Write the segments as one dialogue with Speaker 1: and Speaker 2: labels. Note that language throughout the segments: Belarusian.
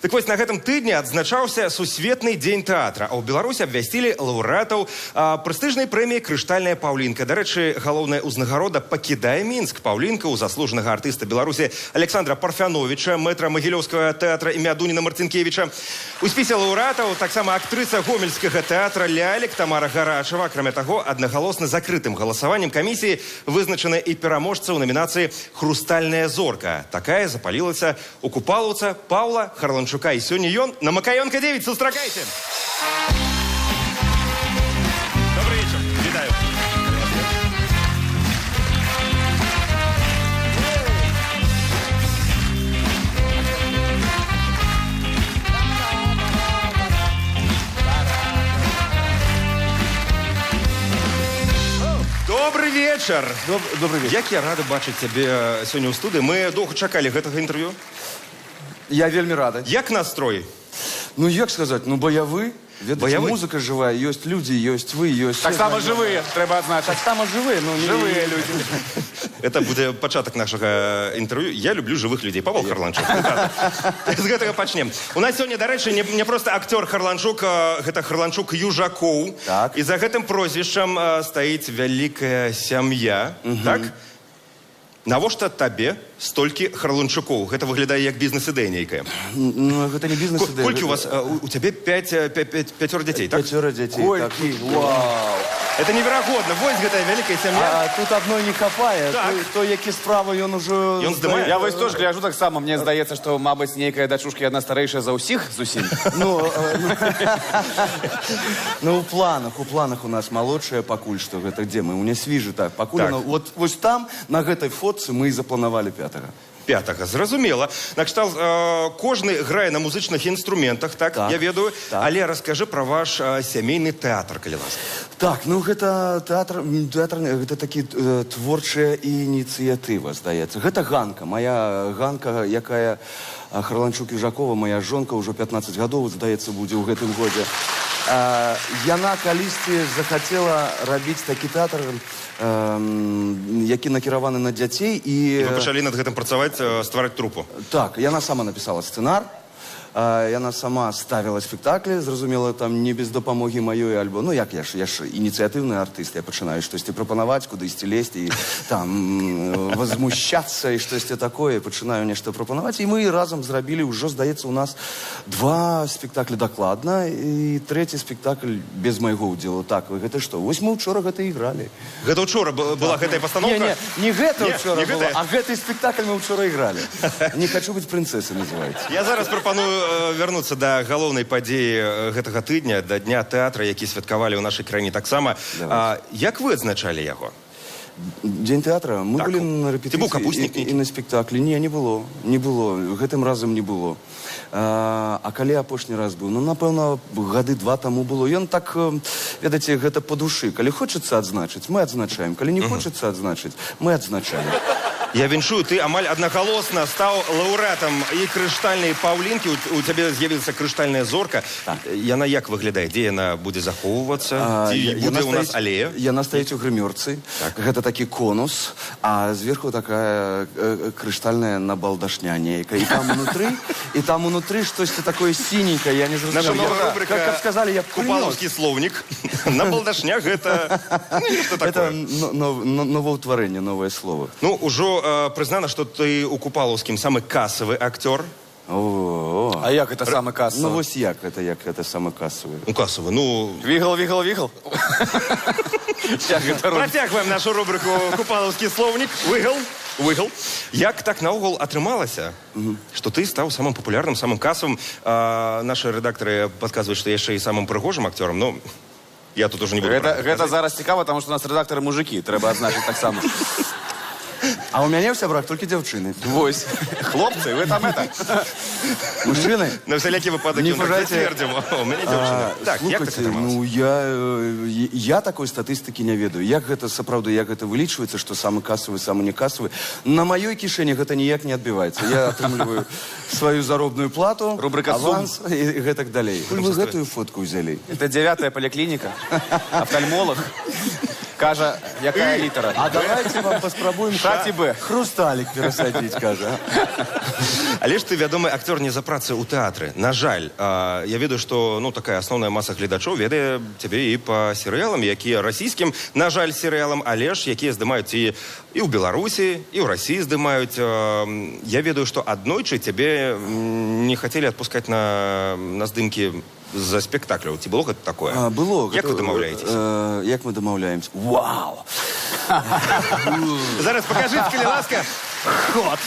Speaker 1: Так вось, на гэтым тыдні адзначаўся сусветны дзень тэатра, а ў Беларусі абвясцілі лаўрэатаў прэстыжнай прэміі «Крыштальная паўлінка». Дарэчы, галоўная ўзнагарода пакідае Мінск. Паўлінка ў заслужанага артыста Беларусі Александра Парфяновича, мэтра Магілёўскага тэатра імя Дуніна Марцінкевіча. У спісе лаўрэатаў таксама актрыса гомельскага тэатра «Лялек» Тамара Гарачева. Акрамя таго, аднагалосна закрытым галасаваннем камісіі вызначана і пераможца ў намінацыі «Хрустальная зорка». Такая запалілася у купалаўца Паўла Харланчука. И сегодня ён на Макаёнка 9. Сустракайце! Добрый вечер. Витаю. Добрый вечер.
Speaker 2: Добрый вечер.
Speaker 1: Як я рада бачыць цябе сёння ў студыі. Мы доўга чакалі гэтага інтэрв'ю.
Speaker 2: Я вельмі рада.
Speaker 1: Як настрой?
Speaker 2: Ну, як сказать, ну, баявы. Ведаце, музыка живая, есть люди, есть вы, есть...
Speaker 3: Так само живые, треба адзначыць.
Speaker 2: Так само живые, но не...
Speaker 3: Живые люди.
Speaker 1: Это будет початок нашего интервью. Я люблю живых людей. Павел Харланчук. З гэтага пачнем. У нас сегодня, дарэчы, не просто актер Харланчук, гэта Харланчук Южакоў.
Speaker 2: Так.
Speaker 1: И за гэтым прозвішчам стаіць вялікая сям'я. Так? Навошта табе столькі Харланчукоў? Гэта выглядае як бізнес-ідэя нейкая.
Speaker 2: Ну, гэта не бізнес-ідэя.
Speaker 1: Колькі у вас? У цябе пяцёра дзяцей, так?
Speaker 2: Пяцёра дзяцей.
Speaker 1: Колькі? Вау! Это неверагодна. Вось гэтая вялікая сям'я.
Speaker 2: А тут адной не хапае.
Speaker 1: Так.
Speaker 2: То, які справы, ён уже...
Speaker 1: Ён здымае.
Speaker 3: Я вось тоже гляжу так само. Мне здаецца, што, мабыць, нейкая дачушка адна старэйшая за ўсіх зусім.
Speaker 2: Ну, у планах у нас молодшая пакуль што. Гэта где мы? У меня свіжы так. Пакуль вот там, на гэтай фотцы мы і запланавалі пятага.
Speaker 1: Пятага, зразумела. Накшталт, кожны грае на музычных інструментах, так, я ведаю. Але раскажы пра ваш сямейны тэатр, калі ласка.
Speaker 2: Так, ну гэта тэатр, гэта такі творчая ініцыятыва, здаецца. Гэта Ганка, моя Ганка, якая Харланчук Южакова, моя жонка, ўжо 15 гадоў, здаецца, будзе ў гэтым годзе. Яна калісьці захацела рабіць такі тэатр, які накіраваны на дзяцей і...
Speaker 1: Вы пачалі над гэтым працаваць, ствараць трупу.
Speaker 2: Так, яна сама напісала сцэнар, яна сама ставіла спектаклі, зразумела, там не без дапамогі маёй альбо... Ну, як я ж ініцыятыўны артыст, я пачынаю штосьці прапанаваць, кудысьці лезці, і там возмущацца і штосьці такое, пачынаю нешта прапанаваць, і мы разам зрабілі, ўжо, здаецца, у нас 2 спектаклі дакладна, і 3 спектакль без майго ўдзелу. Так, вы гэта што? Вось мы ўчора гэта ігралі.
Speaker 1: Гэта ўчора была гэтая пастаноўка?
Speaker 2: Не гэта ўчора была, а гэты спектакль мы ўчора ігралі. Не хочу быць прынцэсай, называецца.
Speaker 1: Я зараз прапаную вернуцца да галоўнай падзеі гэтага тыдня, да дня тэатра, які святкавалі ў нашай краіне таксама. Як вы адзначалі яго?
Speaker 2: Дзень тэатра? Мы былі на рэпетыцыі і на спектаклі. Не было. Не было. Гэтым разам не было. А калі апошні раз быў? Ну, напэўна, гады 2 таму было. Ён так, ведаце, гэта па душы. Калі хочацца адзначыць, мы адзначаем. Калі не хочацца адзначыць, мы адзначаем.
Speaker 1: Я віншую, ты амаль аднагалосна стаў лаўрэатам і крыштальнай паўлінкі. У цябе з'явілася крыштальная зорка. Яна як выглядае? Дзе яна будзе захоўвацца? Ці будзе ў нас алея?
Speaker 2: Яна стаіць у грымёрцы. Гэта такі конус, а зверху такая крыштальная набалдашня нейкая. І там унутры штосьці такое сіненькае, я не зразумеў.
Speaker 1: Наша новая рубрика
Speaker 2: Как сказали, я
Speaker 1: «Купалаўскі слоўнік». Набалдашня гэта... Нешта такое.
Speaker 2: Это новаўтварэнне, новае слово.
Speaker 1: Ну, ужо прызнана, што ты у Купалаўскім самы касавы актёр.
Speaker 3: А як это самы касавы?
Speaker 2: Ну, вось як это самы касавы.
Speaker 1: Ну, касавы, ну...
Speaker 3: Вігал.
Speaker 1: Працягваем нашу рубрику «Купалаўскі слоўнік». Выгал. Як так наогул атрымалася, што ты стаў самым папулярным, самым касавым? Нашы рэдактары падказваюць, што яшчэ і самым прыгожым акцёрам, но я тут уже не буду...
Speaker 3: Гэта зараз цікава, таму што у нас рэдактары мужыкі, трэба адзначыць таксама.
Speaker 2: А у мяне ў сябрах толькі дзяўчыны.
Speaker 3: Вось. Хлопцы, вы там это...
Speaker 2: Мужчыны?
Speaker 1: На всякі выпадак ён так зацвердзіў. У мяне дзяўчына. Так, як так атрымалася?
Speaker 2: Ну, я такой статыстыкі не ведаю. Як гэта, сапраўды, як гэта вылічваецца, што самы касавы, самы не касавы. На маёй кішэні гэта ніяк не адбіваецца. Я атрымліваю сваю заробную плату, аванс і гэтак далей. Вы гэтую фотку ўзялі?
Speaker 3: Это 9-я поликлиника, офтальмолог. Кажа, якая літера?
Speaker 2: А давайте вам паспрабуем
Speaker 3: Ша ці Б?
Speaker 2: хрусталік перасадзіць, кажа.
Speaker 1: Але ж ты вядомы актёр не за працай у тэатры. На жаль, я ведаю, што такая асноўная маса гледачоў ведае цябе і па серыялам, якія расійскім, на жаль, серыялам, але ж якія здымаюць і ў Беларусі, і ў Расіі здымаюць. Я ведаю, што аднойчы цябе не хацелі адпускаць на здымкі за спектакляў. Ці было гэта такое?
Speaker 2: Было.
Speaker 1: Як вы дамаўляецеся?
Speaker 2: Як мы дамаўляемся? Вау!
Speaker 1: Зараз пакажыце, калі ласка.
Speaker 2: Ход!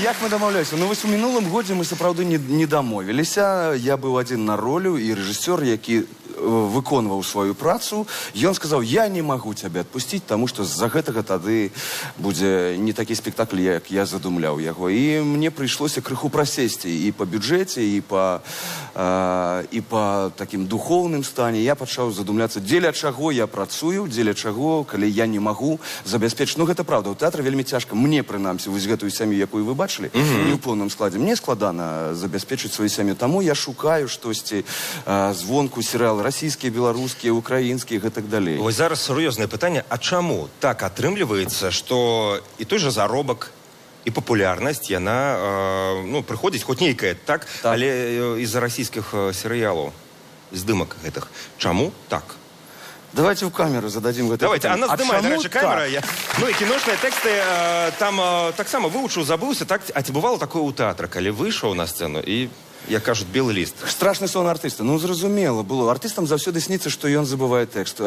Speaker 2: Як мы дамаўляемся? Ну, вось у мінулым годзе мы сапраўды не дамовіліся. Я быў адзін на ролю, і рэжысёр, які выконваў сваю працу, ён сказаў, я не магу цябе адпусціць, таму што з-за гэтага тады будзе не такі спектакль, як я задумляў яго. І мне прыйшлося крыху прасесці і па бюджэце, і па такім духоўным стане. Я пачаў задумляцца, дзеля чаго я працую, дзеля чаго, калі я не магу забяспечыць. Ну, гэта правда, у тэатры вельмі цяжка. Мне, прынамсі, вось гэтую сям'ю, якую вы бачылі, не ў поўным складзе. Мне складана забяспечыць сваю сям'ю. Таму я шукаю штосьці звонку серыял расійскія, беларускія, украінскія і так далей.
Speaker 1: Вось зараз сур'ёзнае пытанне, а чаму так атрымліваецца, што і той жа заробак, і папулярнасць, яна прыходзіць хоць нейкая, так? Але з-за расійскіх серыялаў, здымак гэтых. Чаму так?
Speaker 2: Давайте в камеру зададим гэта
Speaker 1: Давайте,
Speaker 2: пытанне.
Speaker 1: она здымае, дарэчы, камера.
Speaker 2: Так?
Speaker 1: Ну і кіношныя тэксты там таксама вывучыў, забыўся, так? А ці бывало такое ў тэатра, калі выйшаў на сцэну і, як кажуць, белы ліст?
Speaker 2: Страшны сон артыста. Ну, зразумела было. Артыстам заўсёды сніцца, што ён забывае тэкст.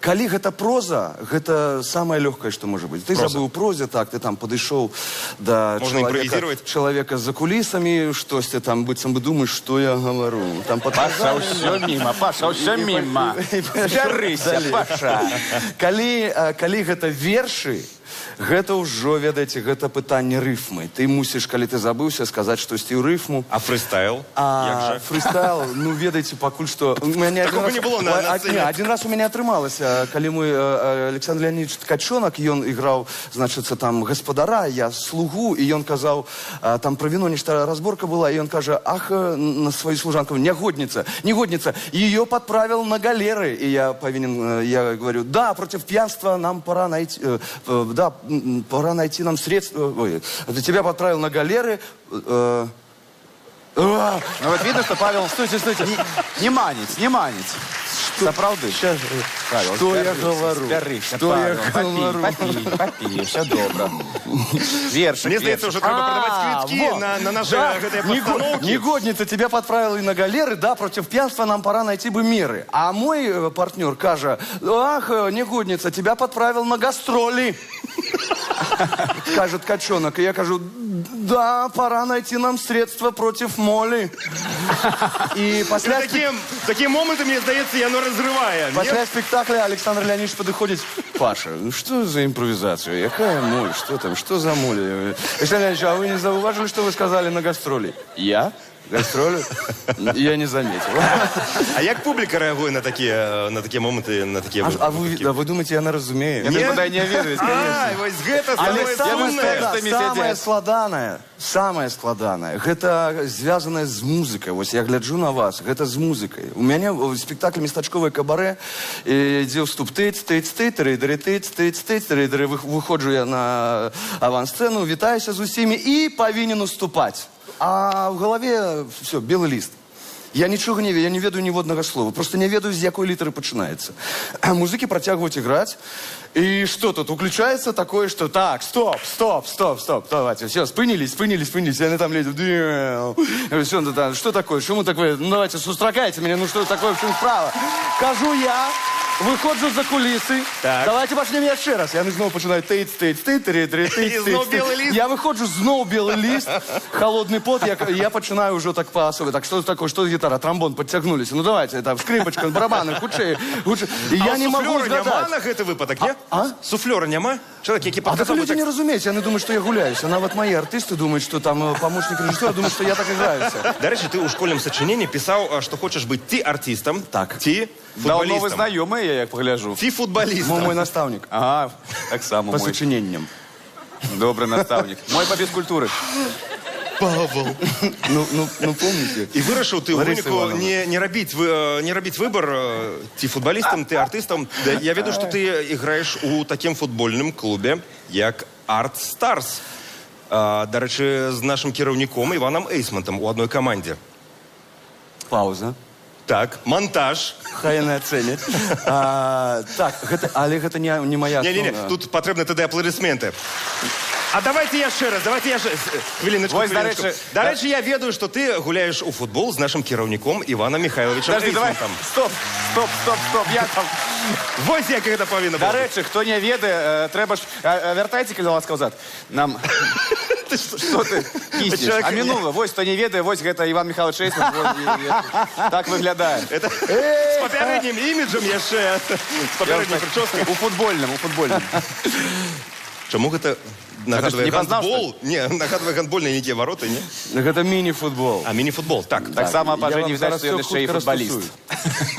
Speaker 2: Калі гэта проза, гэта самае лёгкае, што можа быць. Ты забыў прозе, так, ты там падышоў да чалавека за кулісамі, штосьці там, быццам бы думаеш, што я гавару.
Speaker 3: Паша, ўсё міма, Паша, ўсё міма. Жарыся, Паша.
Speaker 2: Калі гэта вершы, гэта ўжо, ведаеце, гэта пытанне рыфмы. Ты мусіш, калі ты забыўся, сказаць штосьці ў рыфму.
Speaker 1: А фрыстайл?
Speaker 2: Фрыстайл, ну, ведаеце, пакуль што...
Speaker 1: Такого не было на сцэне.
Speaker 2: Один раз у мяне атрымалася, калі мой Александр Леонидович Ткачонок, ён іграў, значыцца, там, гаспадара, я слугу, і ён казаў, там пра віно нешта разборка была, і ён кажа, ах, на сваю служанку, негодница, ее подправил на галеры. И я говорю, да, против пьянства нам пора найти... Да, пора найти нам средства. Ой, тебя подправил на галеры.
Speaker 3: Ну вот видно, что Павел... Стойте. Не манить. Что? Правда?
Speaker 2: Что я говорю? Что я говорю?
Speaker 3: Попей, все добро. Вершик.
Speaker 1: Мне здаецца, уже треба продавать квитки на наши гэтыя постановки.
Speaker 2: Негодница, тебя подправил и на галеры, да, против пьянства нам пора найти бы меры. А мой партнер кажа, ах, негодница, тебя подправил на гастроли. Кажет Ткачонок. И я кажу, да, пора найти нам средства против моли. И после...
Speaker 1: Такие моменты, мне здаецца, яно разрывае.
Speaker 2: После спектакля Александр Леонидович подходит. Паша, ну что за импровизацию? Какая моль? Что там? Что за моль? Александр Леонидович, а вы не зауважили, что вы сказали на гастроли? Я? Гастроли? Я не заметил.
Speaker 1: А як публіка реагує на такі моменти, на такі випадки?
Speaker 2: А ви думаєте, яна розуміє?
Speaker 3: Я не буду не ведать, конечно.
Speaker 1: Ай, вось гэта
Speaker 2: самае складанае. Гэта звязанае з музыкай. Вось я гляджу на вас, гэта з музыкай. У мяне в спектаклі «Местачковае кабарэ» ідзе ўступ тыц-тыц-тыц, рейдеры тыц-тыц-тыц, рейдеры, выходжу я на авансцэну, вітаюся з усімі і павінен уступаць. А в голове все, белый лист. Я нічога не ведаю, я не ведаю ніводнага слова. Просто не ведаю, з якой літары пачынаецца. Музыкі працягваюць іграць. И что тут? Уключается такое, что так, стоп. Давайте, все, спынились. Они там лезут. Все, что такое? Что мы такое? Ну, давайте, сустракайте меня. Ну, что такое? В чем справа? Кажу я. Выходжу за кулисы. Так. Давайте почнем яшчэ раз. Яны зноў пачынаюць тыц. Я выходжу, зноў белый лист, холодный пот. Я пачынаю уже так по-особе. Так, что такое? Что гитара? Тромбон подтягнулись. Ну, давайте, там, скрипочка, барабаны, хутчэй. И я не могу згадаць.
Speaker 1: А на гэты выпадак, не? Суфлёра няма? Человек, які
Speaker 2: а это люди не разумеюць. Яны думают, что я гуляюсь. А нават мои артисты думают, что там помощник режиссера думают, что я так играюся.
Speaker 1: До речі, ти у школьному сочиненні писав, що хочеш бути ті артистом,
Speaker 2: так.
Speaker 1: ті футболістом.
Speaker 3: Давно ви знайомі, я як погляжу.
Speaker 1: Ті футболістом.
Speaker 2: Мой наставник.
Speaker 3: Ага, так само
Speaker 2: по
Speaker 3: мой.
Speaker 2: По сочиненням.
Speaker 3: Добрый наставник. Мой по физкультуре.
Speaker 1: Павел.
Speaker 2: Ну, помните?
Speaker 1: І вирішив ти у
Speaker 2: Лариса
Speaker 1: виніку
Speaker 2: Івановна.
Speaker 1: не робити вибір ті футболістам, ти артистам. Я веду, що ти граєш у такому футбольному клубі, як Art Stars. До речі, з нашим керівником Іваном Ейсмантом у одній команді.
Speaker 2: Пауза.
Speaker 1: Так, монтаж.
Speaker 2: Хай не оценять. Так, але гэта не моя
Speaker 1: Не, тут потрібні тоді аплодисменти. А давайте я ще раз. Хвилиночку.
Speaker 3: Ось,
Speaker 1: До речі, я ведаю, що ти гуляєш у футбол з нашим керівником Іваном Михайловичем
Speaker 3: Подожди, давай.
Speaker 1: Ейсмантом.
Speaker 3: Стоп. Я там...
Speaker 1: Ось як це повинно
Speaker 3: До
Speaker 1: бути.
Speaker 3: речі, хто не ведає, треба ж... Вертайте, коли ласка, взад. Нам... Что ты киснешь?
Speaker 1: Человек-
Speaker 3: А минуло. Вось, кто не ведает, вось, это Иван Михайлович Шейсман. Так выглядает.
Speaker 1: Это з попереднім іміджем я ще. З попереднім прическою.
Speaker 3: У футбольном.
Speaker 1: Чому гэта
Speaker 3: А
Speaker 1: нагадує
Speaker 3: ти ж не познав,
Speaker 1: гандбол? Не, нагадує гандбольні не ті ворота, ні?
Speaker 2: Гэта міні-футбол.
Speaker 1: А міні-футбол, так.
Speaker 3: Так само по
Speaker 2: Я
Speaker 3: Жені
Speaker 2: вам
Speaker 3: видать,
Speaker 2: зараз
Speaker 3: что я
Speaker 2: всё
Speaker 3: ще и
Speaker 2: хутка
Speaker 3: футболист.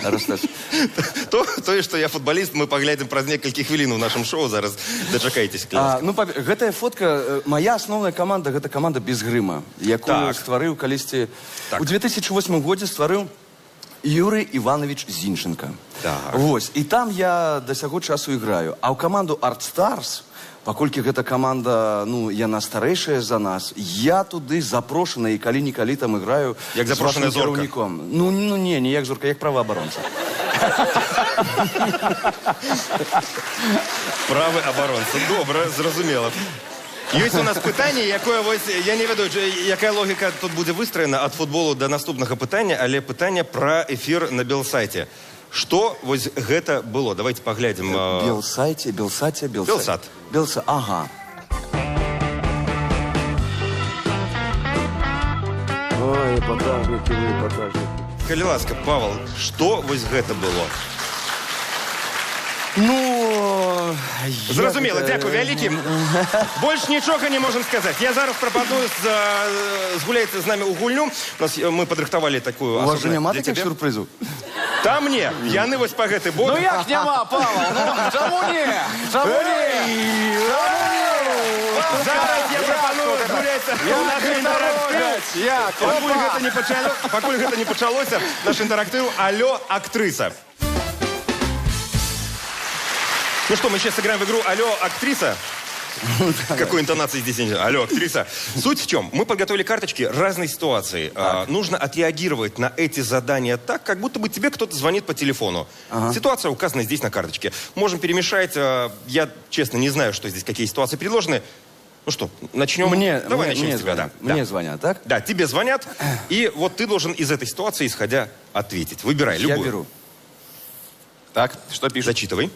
Speaker 2: розтасую.
Speaker 1: То, що я футболіст, ми поглядимо праз некалькі хвилин у нашому шоу. Зараз дочекайтесь.
Speaker 2: Гэтая фотка, моя основная команда, гэта команда без грыма, якую
Speaker 1: Так.
Speaker 2: стварыў калісьці...
Speaker 1: Так.
Speaker 2: У 2008 годзе стварыў Юрий Иванович Зинченко.
Speaker 1: Так.
Speaker 2: Вось. І там я да сяго часу іграю. А ў каманду Art Stars, паколькі гэта каманда, яна старэйшая за нас, я туды запрошаны і калі-нікалі там іграю
Speaker 1: Як
Speaker 2: з
Speaker 1: запрошаная
Speaker 2: вашым
Speaker 1: зорка?
Speaker 2: кіраўніком. Не як зорка, як праваабаронца.
Speaker 1: Правий оборонця. Добре, зрозуміло. Є у нас питання, якое ось, я не веду, яка логіка тут буде вистроєна від футболу до наступного питання, але питання про ефір на Белсайті. Що ось гэта было? Давайте поглядим.
Speaker 2: Белсайте.
Speaker 1: Белсат.
Speaker 2: Ага. Ой, эпатажники вы, эпатажники.
Speaker 1: Калі ласка, Павел, що ось гэта было? Зрозуміло, дякую, вялікі. Больш нічога не можем сказати. Я зараз прапаную згуляйте з нами у гульню. Ми падрыхтавалі такую
Speaker 2: У вас же
Speaker 1: асобна
Speaker 2: няма
Speaker 1: для
Speaker 2: таких
Speaker 1: тебе.
Speaker 2: сюрпризов?
Speaker 1: Там не, яны вось па гэты бок.
Speaker 3: Ну як нема, Павел? Чому ні?
Speaker 1: Зараз я прапаную згуляйся наш інтэрактыў. Пакуль гэта не пачалося, наш інтэрактыў «Алло, актрыса». Ну что, мы сейчас сыграем в игру «Алло, актриса». Какой интонации здесь нет? Алло, актриса. Суть в чем? Мы подготовили карточки разной ситуации. Нужно отреагировать на эти задания так, как будто бы тебе кто-то звонит по телефону. Ситуация указана здесь на карточке. Можем перемешать. Я, честно, не знаю, что здесь, какие ситуации предложены. Ну что, начнем? Давай начнем с тебя. Да.
Speaker 2: Мне звонят, так?
Speaker 1: Да, тебе звонят. И вот ты должен из этой ситуации, исходя, ответить. Выбирай любую.
Speaker 2: Я беру.
Speaker 3: Так, что пишет?
Speaker 1: Зачитывай.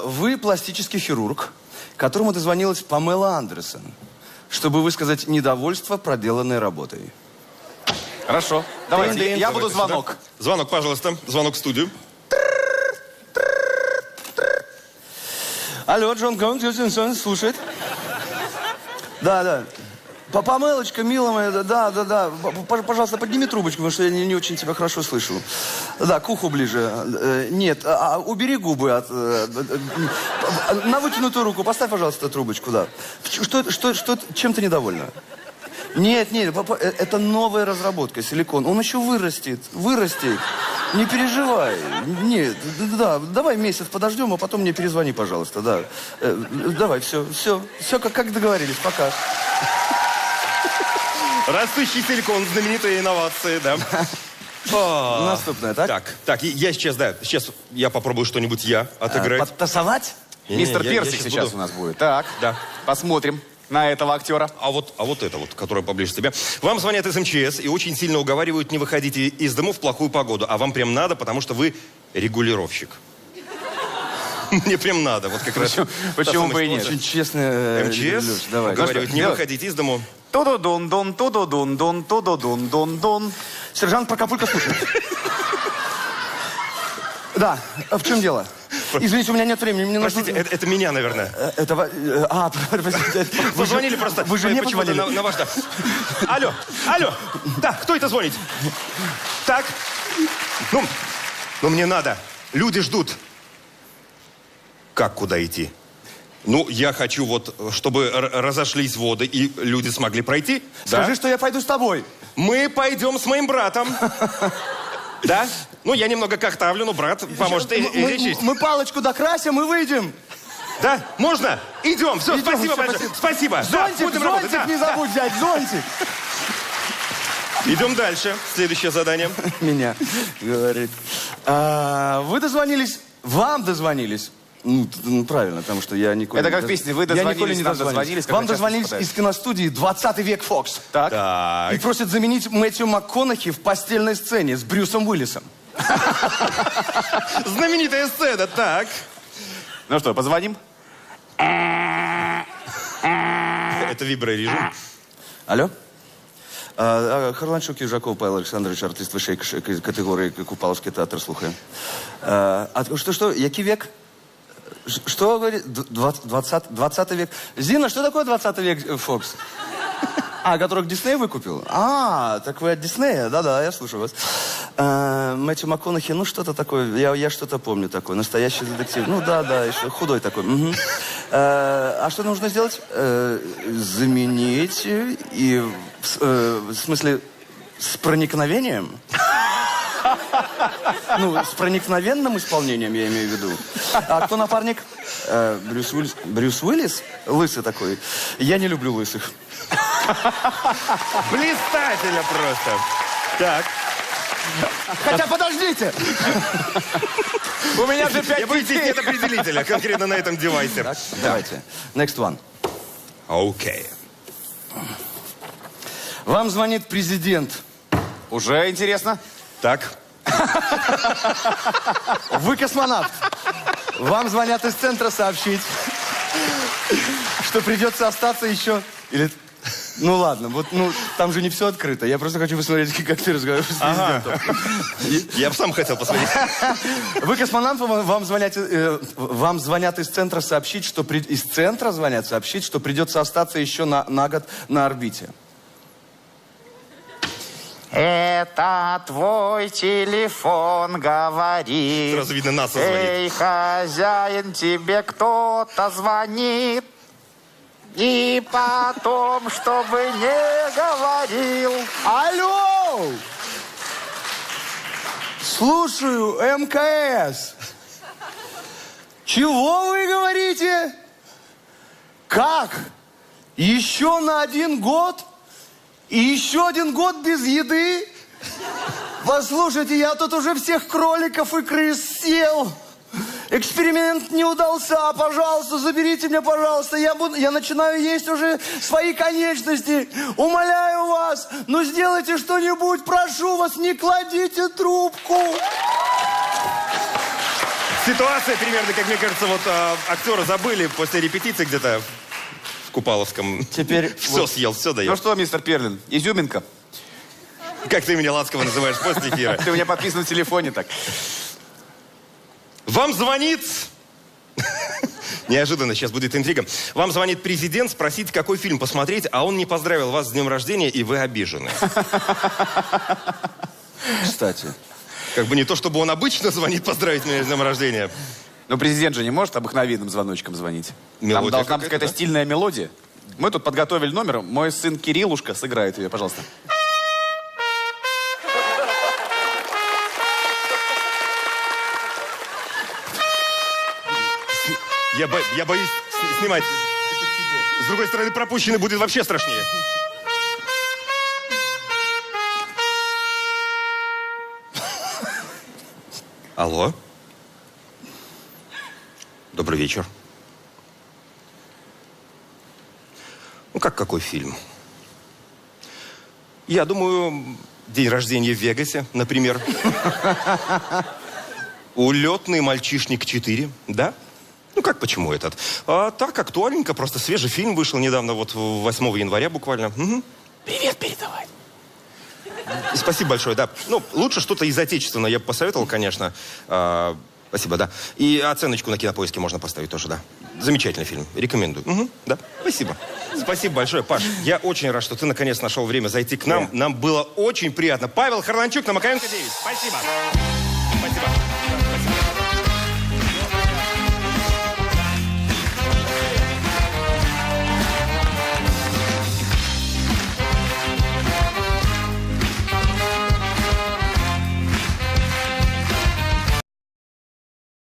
Speaker 2: Вы пластический хирург, которому дозвонилась Памела Андерсон, чтобы высказать недовольство проделанной работой.
Speaker 3: Хорошо. Давайте, я буду
Speaker 1: Давайте
Speaker 3: звонок.
Speaker 1: сюда. Звонок, пожалуйста. Звонок в студию.
Speaker 2: Алло, Джон Константин слушает. Да. Памелочка, милая моя, да. Пожалуйста, подними трубочку, потому что я не очень тебя хорошо слышу. Да, к уху ближе. Нет, убери губы от... На вытянутую руку поставь, пожалуйста, трубочку, да. Чем ты недовольна? Нет, это новая разработка, силикон. Он еще вырастет. Не переживай. Нет, да, давай месяц подождем, а потом мне перезвони, пожалуйста, да. Давай, все, как договорились, пока.
Speaker 1: Растущий силикон, знаменитые инновации, да.
Speaker 2: Наступная, так?
Speaker 1: Так, я сейчас я попробую что-нибудь отыграть.
Speaker 2: Подтасовать?
Speaker 3: Мистер
Speaker 1: я
Speaker 3: Персик
Speaker 1: щас
Speaker 3: сейчас
Speaker 1: буду.
Speaker 3: у нас будет. Так,
Speaker 1: Да.
Speaker 3: посмотрим на этого актера.
Speaker 1: А вот это вот, которое поближе тебя. Вам звонят из МЧС и очень сильно уговаривают не выходить из дому в плохую погоду. А вам прям надо, потому что вы регулировщик. Мне прям надо, вот как раз.
Speaker 3: Почему бы и нет?
Speaker 2: Очень честно,
Speaker 1: МЧС
Speaker 2: Лёш, давай.
Speaker 1: уговаривают не выходить из дому.
Speaker 3: Тудо-дун-дун, тудо-дун-дун, тудо-дун-дун-дун.
Speaker 2: Сержант Прокопулько слушает. Да, в чем дело? Извините, у меня нет времени. Мне нужно...
Speaker 1: Простите, это меня, наверное.
Speaker 2: Простите.
Speaker 1: Вы звонили просто.
Speaker 2: Вы же мне
Speaker 1: почему-то
Speaker 2: позвонили.
Speaker 1: на ваш, да. Алло. Да, кто это звонит? Так. Ну, мне надо. Люди ждут. Как, куда идти? Ну, я хочу вот, чтобы разошлись воды и люди смогли пройти.
Speaker 2: Скажи, что я пойду с тобой.
Speaker 1: Мы пойдем с моим братом. Да? Ну, я немного картавлю, но брат поможет излечить.
Speaker 2: Мы палочку докрасим и выйдем.
Speaker 1: Да? Можно? Идем. Все,
Speaker 2: Идем,
Speaker 1: спасибо
Speaker 2: все,
Speaker 1: большое. Спасибо.
Speaker 2: Зонтик не забудь взять, зонтик.
Speaker 1: Идем дальше. Следующее задание.
Speaker 2: Меня говорит. Вы дозвонились, вам дозвонились. Ну, правильно, потому что я николи...
Speaker 3: Это как в песне, вы дозвонились, нам дозвонились.
Speaker 2: Вам дозвонились из киностудии «20 век Фокс».
Speaker 3: Так.
Speaker 2: И просят заменить Мэтью МакКонахи в постельной сцене с Брюсом Уиллисом.
Speaker 1: Знаменитая сцена, так.
Speaker 3: Ну что, позвоним?
Speaker 1: Это виброрежим.
Speaker 2: Алло? Харланчук Южаков Павел Александрович, артист вищої категорії Купаловський театр, слухаем. Что, який век? Что говорит? 20 век. Зина, что такое 20 век Фокс? Которых Дисней выкупил? Так вы от Диснея? Да-да, я слушаю вас. Мэтью МакКонахи, ну что-то такое, я что-то помню такое, настоящий детектив. Ну да, еще худой такой. Угу. Что нужно сделать? Заменить и, в смысле, с проникновением? Ну, с проникновенным исполнением, я имею в виду. Кто напарник? Брюс Уиллис. Брюс Уиллис? Лысый такой. Я не люблю лысых.
Speaker 1: Блистательно просто. Так.
Speaker 2: Хотя подождите!
Speaker 3: У меня же 5
Speaker 1: Я буду идти от определителя, конкретно на этом девайсе.
Speaker 2: Так, давайте. Next one.
Speaker 1: Окей.
Speaker 2: Вам звонит президент.
Speaker 3: Уже интересно.
Speaker 1: Так.
Speaker 2: Вы космонавт. Вам звонят из центра сообщить, что придется остаться еще... Или... Ну ладно, вот, там же не все открыто. Я просто хочу посмотреть, как ты разговариваешь с президентом.
Speaker 1: Я бы сам хотел посмотреть.
Speaker 2: Вы космонавт, вам звонят из центра сообщить, что... Из центра звонят сообщить, что придется остаться еще на год на орбите.
Speaker 3: Это твой телефон говорит.
Speaker 1: Сразу видно, НАСА звонит.
Speaker 3: Эй, хозяин, тебе кто-то звонит. И потом, чтобы не говорил.
Speaker 2: Алло! Слушаю, МКС. Чего вы говорите? Как? Еще на 1 год? И еще 1 год без еды? Послушайте, я тут уже всех кроликов и крыс съел. Эксперимент не удался. Пожалуйста, заберите меня, пожалуйста. Я начинаю есть уже свои конечности. Умоляю вас, ну сделайте что-нибудь. Прошу вас, не кладите трубку.
Speaker 1: Ситуация примерно, как мне кажется, вот актеры забыли после репетиции где-то в Купаловском.
Speaker 2: Теперь
Speaker 1: все съел, все дает.
Speaker 3: Ну что, мистер Перлин, изюминка?
Speaker 1: Как ты меня ласково называешь после эфира?
Speaker 3: Ты у меня подписан в телефоне так.
Speaker 1: Вам звонит... Неожиданно, сейчас будет интрига. Вам звонит президент спросить, какой фильм посмотреть, а он не поздравил вас с днем рождения, и вы обижены.
Speaker 2: Кстати.
Speaker 1: Как бы не то, чтобы он обычно звонит поздравить меня с днем рождения.
Speaker 3: Но президент же не может обыкновенным звоночком звонить.
Speaker 1: Мелодия
Speaker 3: Там должна быть
Speaker 1: какая-то,
Speaker 3: какая-то стильная мелодия. Мы тут подготовили номер. Мой сын Кириллушка сыграет ее, пожалуйста.
Speaker 1: Я боюсь снимать. С другой стороны, пропущенный будет вообще страшнее. Алло. Добрый вечер. Ну, какой фильм? Я думаю, день рождения в Вегасе, например. «Улетный мальчишник 4», да? Ну, почему этот? Так, актуальненько, просто свежий фильм вышел недавно, вот 8 января буквально. Угу.
Speaker 3: Привет передавай.
Speaker 1: Спасибо большое, да. Ну, лучше что-то из отечественного я бы посоветовал, конечно. Спасибо, да. И оценочку на Кинопоиске можно поставить тоже, да. Замечательный фильм, рекомендую. Угу, да, спасибо. Спасибо большое, Паш. Я очень рад, что ты наконец нашел время зайти к нам. Нам было очень приятно. Павел Харланчук на Макаренко 9. Спасибо. Спасибо.